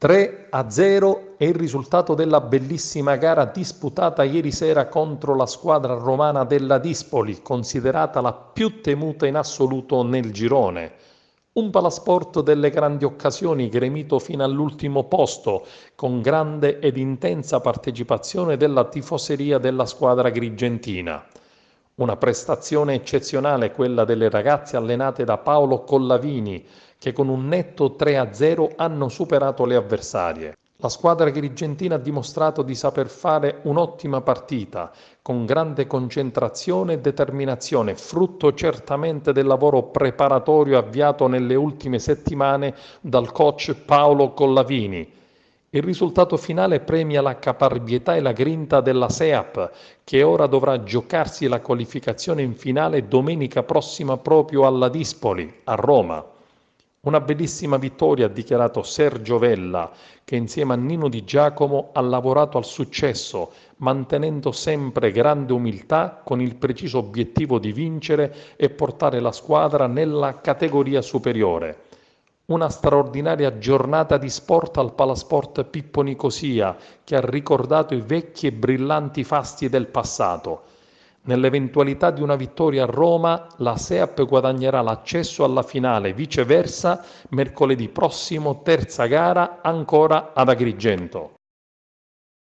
3-0 è il risultato della bellissima gara disputata ieri sera contro la squadra romana della Dispoli, considerata la più temuta in assoluto nel girone. Un palasport delle grandi occasioni gremito fino all'ultimo posto, con grande ed intensa partecipazione della tifoseria della squadra grigentina. Una prestazione eccezionale quella delle ragazze allenate da Paolo Collavini, che con un netto 3-0 hanno superato le avversarie. La squadra grigentina ha dimostrato di saper fare un'ottima partita, con grande concentrazione e determinazione, frutto certamente del lavoro preparatorio avviato nelle ultime settimane dal coach Paolo Collavini. Il risultato finale premia la caparbietà e la grinta della SEAP, che ora dovrà giocarsi la qualificazione in finale domenica prossima proprio alla Dispoli, a Roma. Una bellissima vittoria, ha dichiarato Sergio Vella, che insieme a Nino Di Giacomo ha lavorato al successo, mantenendo sempre grande umiltà con il preciso obiettivo di vincere e portare la squadra nella categoria superiore. Una straordinaria giornata di sport al Palasport Pippo Nicosia, che ha ricordato i vecchi e brillanti fasti del passato. Nell'eventualità di una vittoria a Roma, la SEAP guadagnerà l'accesso alla finale, viceversa, mercoledì prossimo, terza gara, ancora ad Agrigento.